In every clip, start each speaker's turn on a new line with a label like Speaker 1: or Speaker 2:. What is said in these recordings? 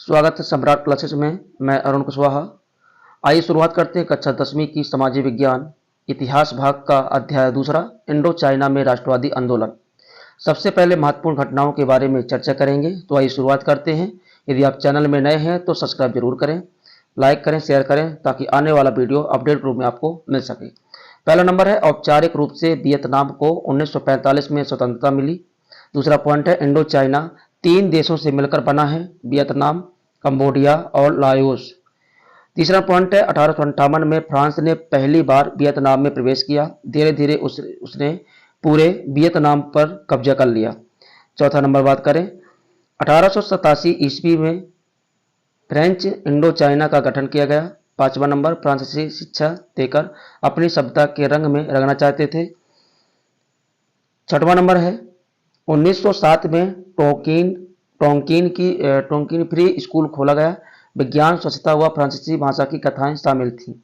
Speaker 1: स्वागत है सम्राट क्लासेस में। मैं अरुण कुशवाहा। आइए शुरुआत करते हैं कक्षा 10वीं की सामाजिक विज्ञान इतिहास भाग का अध्याय दूसरा, इंडो चाइना में राष्ट्रवादी आंदोलन। सबसे पहले महत्वपूर्ण घटनाओं के बारे में चर्चा करेंगे। तो आइए शुरुआत करते हैं। यदि आप चैनल में नए हैं तो सब्सक्राइब जरूर करें, लाइक करें, शेयर करें ताकि आने वाला वीडियो अपडेट रूप में आपको मिल सके। पहला नंबर है औपचारिक रूप से वियतनाम को 1945 में स्वतंत्रता मिली। दूसरा पॉइंट है इंडो चाइना 3 देशों से मिलकर बना है, वियतनाम, कंबोडिया और लाओस। तीसरा पॉइंट है 1858 में फ्रांस ने पहली बार वियतनाम में प्रवेश किया। धीरे धीरे उसने पूरे वियतनाम पर कब्जा कर लिया। चौथा नंबर बात करें 1887 ईस्वी में फ्रेंच इंडो चाइना का गठन किया गया। पांचवा नंबर फ्रांसीसी शिक्षा देकर अपनी सभ्यता के रंग में रंगना चाहते थे। छठवां नंबर है 1907 में टोंकिन फ्री स्कूल खोला गया। विज्ञान, स्वच्छता व फ्रांसीसी भाषा की कथाएं शामिल थीं।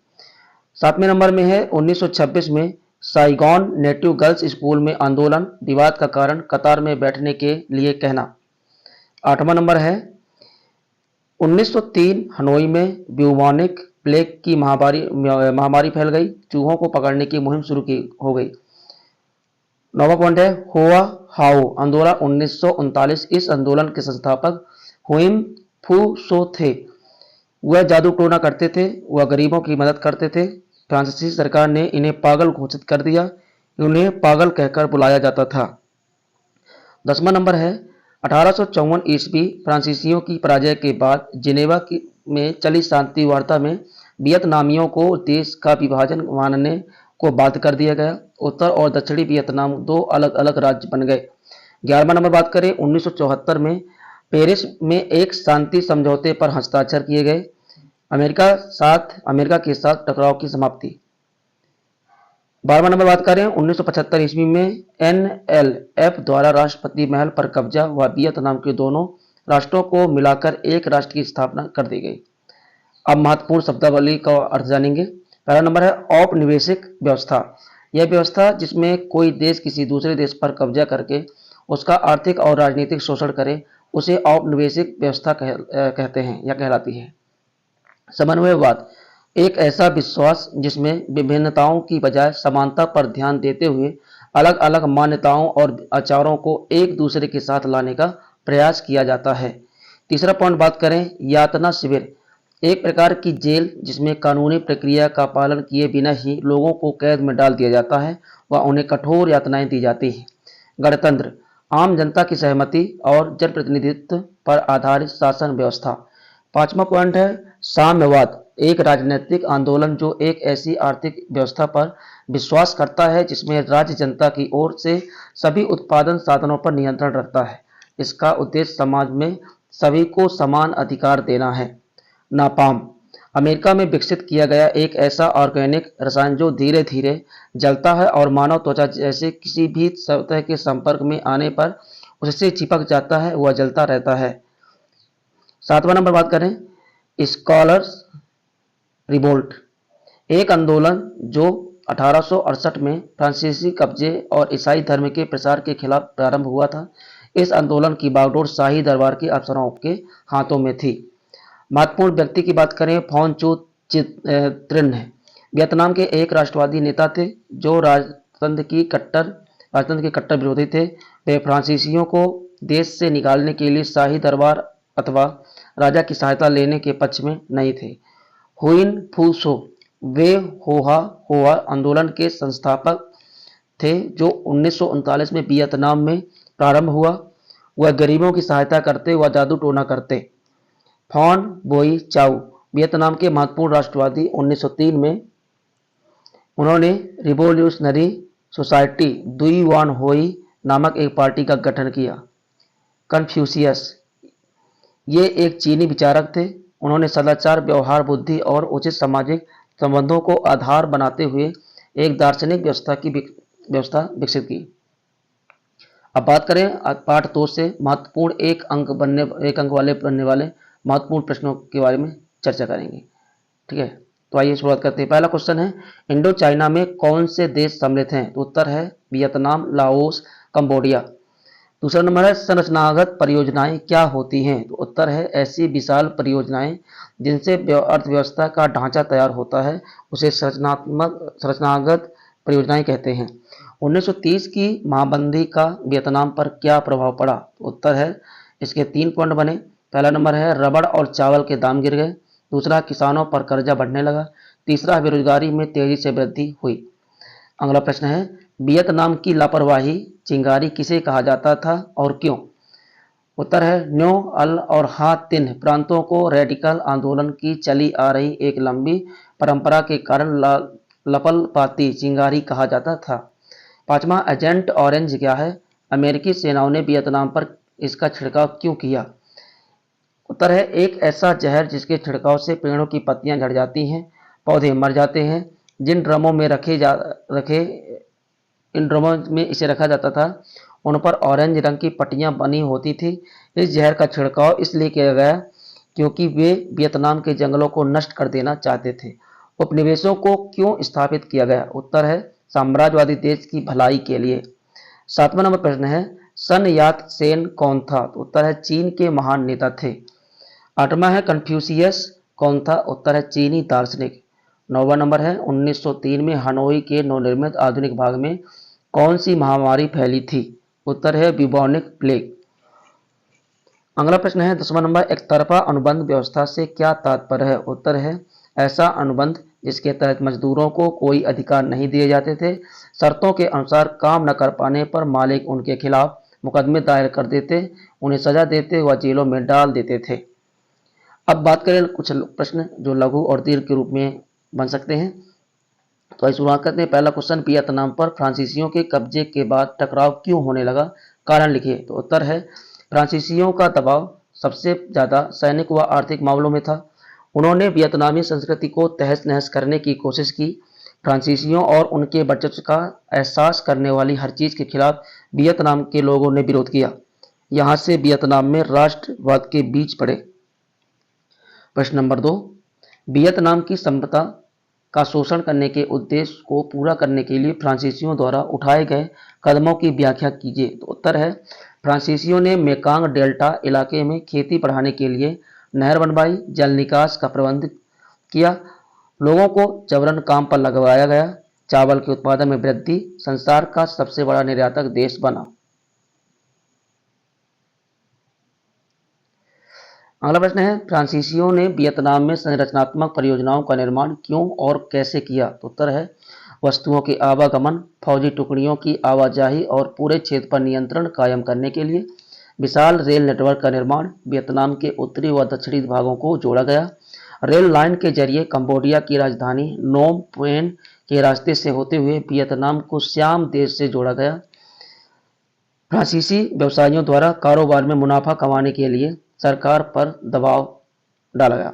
Speaker 1: सातवें नंबर में है 1926 में साइगॉन नेटिव गर्ल्स स्कूल में आंदोलन, विवाद का कारण कतार में बैठने के लिए कहना। आठवां नंबर है 1903 हनोई में ब्यूबॉनिक प्लेग की महामारी फैल गई। चूहों को पकड़ने की मुहिम शुरू हो गई। नौवां पॉइंट है हुआ हाओ आंदोलन 1939। इस आंदोलन के संस्थापक हुइम फू सो थे। वह जादू टोना करते थे, वह गरीबों की मदद करते थे। फ्रांसीसी सरकार ने इन्हें पागल घोषित कर दिया। उन्हें पागल कहकर बुलाया जाता था। 10वां नंबर है 1854 ईस्वी फ्रांसीसियों की पराजय के बाद जिनेवा में चली शांति वार्ता में वियतनामियों को देश का विभाजन मानने को बाध्य कर दिया गया। उत्तर और दक्षिणी वियतनाम 2 अलग अलग राज्य बन गए। 11वां नंबर बात करें 1974 में पेरिस में एक शांति समझौते पर हस्ताक्षर किए गए। अमेरिका के साथ टकराव की समाप्ति। 12वां नंबर बात करें 1975 ईस्वी में एनएलएफ द्वारा राष्ट्रपति महल पर कब्जा व वियतनाम के दोनों राष्ट्रों को मिलाकर एक राष्ट्र की स्थापना कर दी गई। अब महत्वपूर्ण शब्दावली का अर्थ जानेंगे। पहला नंबर है औपनिवेशिक व्यवस्था। यह व्यवस्था जिसमें कोई देश किसी दूसरे देश पर कब्जा करके उसका आर्थिक और राजनीतिक शोषण करे उसे औपनिवेशिक व्यवस्था कहते हैं या कहलाती है। समन्वयवाद एक ऐसा विश्वास जिसमें विभिन्नताओं की बजाय समानता पर ध्यान देते हुए अलग अलग मान्यताओं और आचारों को एक दूसरे के साथ लाने का प्रयास किया जाता है। तीसरा पॉइंट बात करें यातना शिविर एक प्रकार की जेल जिसमें कानूनी प्रक्रिया का पालन किए बिना ही लोगों को कैद में डाल दिया जाता है व उन्हें कठोर यातनाएं दी जाती हैं। गणतंत्र आम जनता की सहमति और जनप्रतिनिधित्व पर आधारित शासन व्यवस्था। पांचवा पॉइंट है साम्यवाद एक राजनीतिक आंदोलन जो एक ऐसी आर्थिक व्यवस्था पर विश्वास करता है जिसमें राज्य जनता की ओर से सभी उत्पादन साधनों पर नियंत्रण रखता है। इसका उद्देश्य समाज में सभी को समान अधिकार देना है। नापाम अमेरिका में विकसित किया गया एक ऐसा ऑर्गेनिक रसायन जो धीरे धीरे जलता है और मानव त्वचा जैसे किसी भी सतह के संपर्क में आने पर उससे चिपक जाता है, वह जलता रहता है। 7वां नंबर बात करें स्कॉलर्स रिवोल्ट एक आंदोलन जो 1868 में फ्रांसीसी कब्जे और ईसाई धर्म के प्रसार के खिलाफ प्रारंभ हुआ था। इस आंदोलन की बागडोर शाही दरबार के अफसरों के हाथों में थी। महत्वपूर्ण व्यक्ति की बात करें फॉन चो त्रिन है। वियतनाम के एक राष्ट्रवादी नेता थे जो राजतंत्र के कट्टर विरोधी थे। वे फ्रांसीसियों को देश से निकालने के लिए शाही दरबार अथवा राजा की सहायता लेने के पक्ष में नहीं थे। हुइन फू सो वे होहा होआ आंदोलन के संस्थापक थे जो 1939 में वियतनाम में प्रारंभ हुआ। वह गरीबों की सहायता करते व जादू टोना करते। फॉन बोई चाउ वियतनाम के महत्वपूर्ण राष्ट्रवादी 1903 में उन्होंने रिवोल्यूशनरी सोसाइटी दुई वान होई नामक एक पार्टी का गठन किया। कन्फ्यूशियस ये एक चीनी विचारक थे। उन्होंने सदाचार, व्यवहार बुद्धि और उचित सामाजिक संबंधों को आधार बनाते हुए एक दार्शनिक व्यवस्था विकसित की। अब बात करें पाठ 2 से महत्वपूर्ण एक अंक वाले बनने वाले महत्वपूर्ण प्रश्नों के बारे में चर्चा करेंगे। ठीक है, तो आइए शुरुआत करते हैं। पहला क्वेश्चन है इंडो चाइना में कौन से देश सम्मिलित हैं? तो उत्तर है वियतनाम, लाओस, कंबोडिया। दूसरा नंबर है संरचनागत परियोजनाएं क्या होती हैं? तो उत्तर है ऐसी विशाल परियोजनाएं जिनसे अर्थव्यवस्था का ढांचा तैयार होता है, उसे संरचनागत परियोजनाएं कहते हैं। 1930 की महाबंदी का वियतनाम पर क्या प्रभाव पड़ा? तो उत्तर है इसके 3 पॉइंट बने। पहला नंबर है रबड़ और चावल के दाम गिर गए। दूसरा, किसानों पर कर्जा बढ़ने लगा। तीसरा, बेरोजगारी में तेजी से वृद्धि हुई। अगला प्रश्न है वियतनाम की लापरवाही चिंगारी किसे कहा जाता था और क्यों? उत्तर है न्यो अल और हा तिन प्रांतों को रेडिकल आंदोलन की चली आ रही एक लंबी परंपरा के कारण लपलपाती चिंगारी कहा जाता था। पांचवा, एजेंट ऑरेंज क्या है? अमेरिकी सेनाओं ने वियतनाम पर इसका छिड़काव क्यों किया? उत्तर है एक ऐसा जहर जिसके छिड़काव से पेड़ों की पत्तियां झड़ जाती हैं, पौधे मर जाते हैं। जिन ड्रमों में रखे इन ड्रमों में इसे रखा जाता था उन पर ऑरेंज रंग की पट्टियां बनी होती थी। इस जहर का छिड़काव इसलिए किया गया क्योंकि वे वियतनाम के जंगलों को नष्ट कर देना चाहते थे। उपनिवेशों को क्यों स्थापित किया गया? उत्तर है साम्राज्यवादी देश की भलाई के लिए। 7वां नंबर प्रश्न है सन यात सेन कौन था? तो उत्तर है चीन के महान नेता थे। 8वां है कन्फ्यूशियस कौन था? उत्तर है चीनी दार्शनिक। 9वां नंबर है 1903 में हनोई के नवनिर्मित आधुनिक भाग में कौन सी महामारी फैली थी? उत्तर है ब्यूबोनिक प्लेग। अगला प्रश्न है 10वां नंबर एकतरफा अनुबंध व्यवस्था से क्या तात्पर्य है? उत्तर है ऐसा अनुबंध जिसके तहत मजदूरों को कोई अधिकार नहीं दिए जाते थे, शर्तों के अनुसार काम न कर पाने पर मालिक उनके खिलाफ मुकदमे दायर कर देते, उन्हें सजा देते व जेलों में डाल देते थे। अब बात करें कुछ प्रश्न जो लघु और दीर्घ के रूप में बन सकते हैं। तो आइए शुरुआत करते हैं। पहला क्वेश्चन वियतनाम पर फ्रांसीसियों के कब्जे के बाद टकराव क्यों होने लगा? कारण लिखिए। तो उत्तर है फ्रांसीसियों का दबाव सबसे ज़्यादा सैनिक व आर्थिक मामलों में था। उन्होंने वियतनामी संस्कृति को तहस नहस करने की कोशिश की। फ्रांसीसियों और उनके वर्चस्व का एहसास करने वाली हर चीज़ के खिलाफ वियतनाम के लोगों ने विरोध किया। यहाँ से वियतनाम में राष्ट्रवाद के बीज पड़े। प्रश्न नंबर 2, वियतनाम की संप्रभुता का शोषण करने के उद्देश्य को पूरा करने के लिए फ्रांसीसियों द्वारा उठाए गए कदमों की व्याख्या कीजिए। तो उत्तर है फ्रांसीसियों ने मेकांग डेल्टा इलाके में खेती बढ़ाने के लिए नहर बनवाई, जल निकास का प्रबंध किया, लोगों को जबरन काम पर लगवाया गया, चावल के उत्पादन में वृद्धि, संसार का सबसे बड़ा निर्यातक देश बना। अगला प्रश्न है फ्रांसीसियों ने वियतनाम में संरचनात्मक परियोजनाओं का निर्माण क्यों और कैसे किया? तो उत्तर है वस्तुओं के आवागमन, फौजी टुकड़ियों की आवाजाही और पूरे क्षेत्र पर नियंत्रण कायम करने के लिए। विशाल रेल नेटवर्क का निर्माण, वियतनाम के उत्तरी व दक्षिणी भागों को जोड़ा गया। रेल लाइन के जरिए कंबोडिया की राजधानी नोम पेन के रास्ते से होते हुए वियतनाम को सियाम देश से जोड़ा गया। फ्रांसीसी व्यवसायियों द्वारा कारोबार में मुनाफा कमाने के लिए सरकार पर दबाव डाला गया।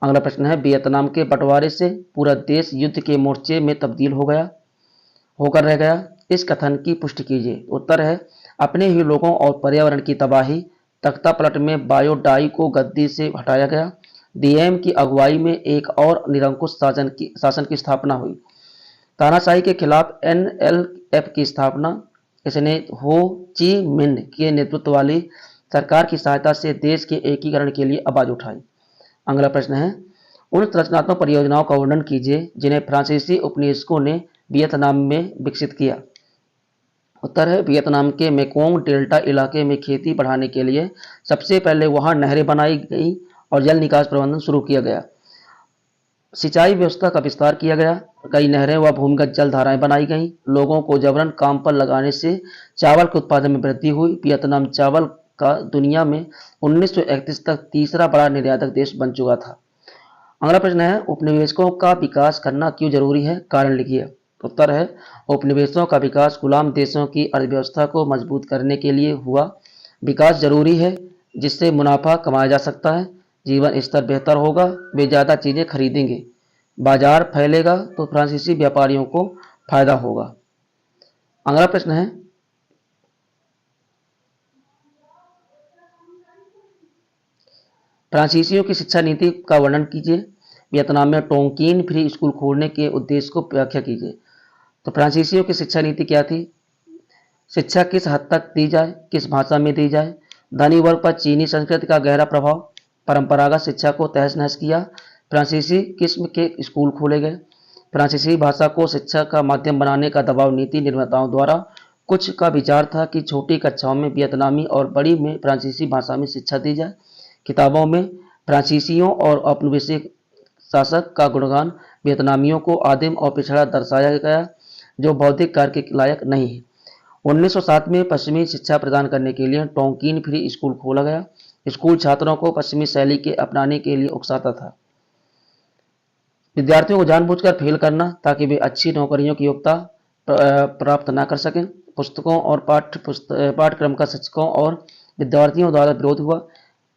Speaker 1: अगला प्रश्न है वियतनाम के बंटवारे से पूरा देश युद्ध के मोर्चे में तब्दील होकर रह गया। इस कथन की पुष्टि कीजिए। उत्तर है अपने ही लोगों और पर्यावरण की तबाही। तख्ता पलट में बायोडाई को गद्दी से हटाया गया। डीएम की अगुवाई में एक और निरंकुश शासन की स्थापना हुई। तानाशाही के खिलाफ एनएलएफ की स्थापना। इसने हो ची मिन्ह के नेतृत्व वाली सरकार की सहायता से देश के एकीकरण के लिए आवाज उठाई। अगला प्रश्न है उन रचनात्मक परियोजनाओं का वर्णन कीजिए जिन्हें फ्रांसीसी उपनिवेशकों ने वियतनाम में विकसित किया। उत्तर है वियतनाम के मेकोंग डेल्टा इलाके में खेती बढ़ाने के लिए सबसे पहले वहां नहरें बनाई गई और जल निकास प्रबंधन शुरू किया गया। सिंचाई व्यवस्था का विस्तार किया गया। कई नहरें व भूमिगत जल धाराएं बनाई गईं। लोगों को जबरन काम पर लगाने से चावल के उत्पादन में वृद्धि हुई। वियतनाम चावल का दुनिया में 1931 तक तीसरा बड़ा निर्यातक देश बन चुका था। अगला प्रश्न है उपनिवेशों का विकास करना क्यों जरूरी है? कारण लिखिए। उत्तर है उपनिवेशों का विकास गुलाम देशों की अर्थव्यवस्था को मजबूत करने के लिए हुआ। विकास जरूरी है जिससे मुनाफा कमाया जा सकता है, जीवन स्तर बेहतर होगा, वे ज़्यादा चीज़ें खरीदेंगे, बाजार फैलेगा तो फ्रांसीसी व्यापारियों को फायदा होगा। अगला प्रश्न है फ्रांसीसियों की शिक्षा नीति का वर्णन कीजिए। वियतनाम में टोंकिन फ्री स्कूल खोलने के उद्देश्य को व्याख्या कीजिए। तो फ्रांसीसियों की शिक्षा नीति क्या थी? शिक्षा किस हद तक दी जाए, किस भाषा में दी जाए। धनी वर्ग पर चीनी संस्कृति का गहरा प्रभाव, परंपरागत शिक्षा को तहस नहस किया। फ्रांसीसी किस्म के स्कूल खोले गए। फ्रांसीसी भाषा को शिक्षा का माध्यम बनाने का दबाव नीति निर्माताओं द्वारा। कुछ का विचार था कि छोटी कक्षाओं में वियतनामी और बड़ी में फ्रांसीसी भाषा में शिक्षा दी जाए। किताबों में फ्रांसीसियों और औपनिवेशिक शासक का गुणगान, वियतनामियों को आदिम और पिछड़ा दर्शाया गया जो बौद्धिक कार्य के लायक नहीं है। 1907 में पश्चिमी शिक्षा प्रदान करने के लिए टोंकिन फ्री स्कूल खोला गया। स्कूल छात्रों को पश्चिमी शैली के अपनाने के लिए उकसाता था। विद्यार्थियों को जानबूझकर फेल करना ताकि वे अच्छी नौकरियों की योग्यता प्राप्त न कर सकें। पुस्तकों और पाठ्यक्रम का शिक्षकों और विद्यार्थियों द्वारा विरोध हुआ।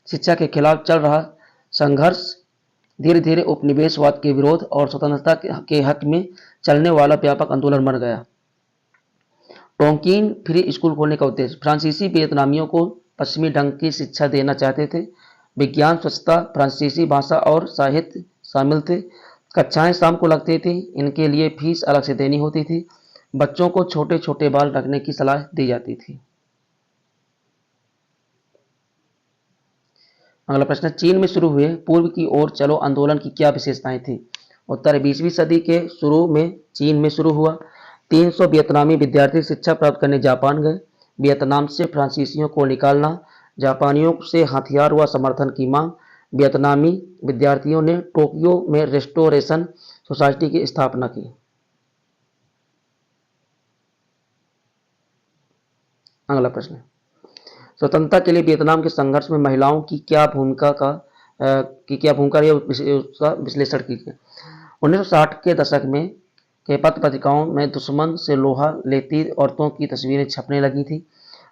Speaker 1: शिक्षा के खिलाफ चल रहा संघर्ष धीरे धीरे उपनिवेशवाद के विरोध और स्वतंत्रता के हक में चलने वाला व्यापक आंदोलन बन गया। टोंकिन फ्री स्कूल खोलने का उद्देश्य, फ्रांसीसी वियतनामियों को पश्चिमी ढंग की शिक्षा देना चाहते थे। विज्ञान, स्वच्छता, फ्रांसीसी भाषा और साहित्य शामिल थे। कक्षाएं शाम को लगती थी। इनके लिए फीस अलग से देनी होती थी। बच्चों को छोटे छोटे बाल रखने की सलाह दी जाती थी। अगला प्रश्न, चीन में शुरू हुए पूर्व की ओर चलो आंदोलन की क्या विशेषताएं थी। उत्तर, 20वीं सदी के शुरू में चीन में शुरू हुआ। 300 वियतनामी विद्यार्थी शिक्षा प्राप्त करने जापान गए। वियतनाम से फ्रांसीसियों को निकालना, जापानियों से हथियार व समर्थन की मांग। वियतनामी विद्यार्थियों ने टोक्यो में रेस्टोरेशन सोसाइटी की स्थापना की। अगला प्रश्न, स्वतंत्रता के लिए वियतनाम के संघर्ष में महिलाओं की क्या भूमिका रही, उसका विश्लेषण कीजिए। 1960 के दशक में के पत्र पत्रिकाओं में दुश्मन से लोहा लेती औरतों की तस्वीरें छपने लगी थी।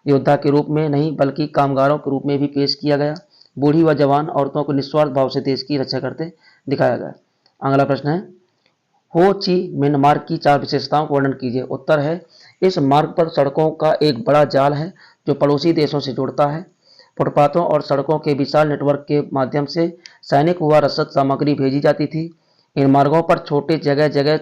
Speaker 1: योद्धा के रूप में नहीं बल्कि कामगारों के रूप में भी पेश किया गया। बूढ़ी व जवान औरतों को निस्वार्थ भाव से देश की रक्षा करते दिखाया गया। अगला प्रश्न है, हो ची मिन्ह मार्ग की 4 विशेषताओं का वर्णन कीजिए। उत्तर है, इस मार्ग पर सड़कों का एक बड़ा जाल है जो पड़ोसी देशों से जुड़ता है। फुटपाथों और सड़कों के विशाल नेटवर्क के माध्यम से सैनिक व रसद सामग्री भेजी जाती थी। इन मार्गों पर छोटे जगह जगह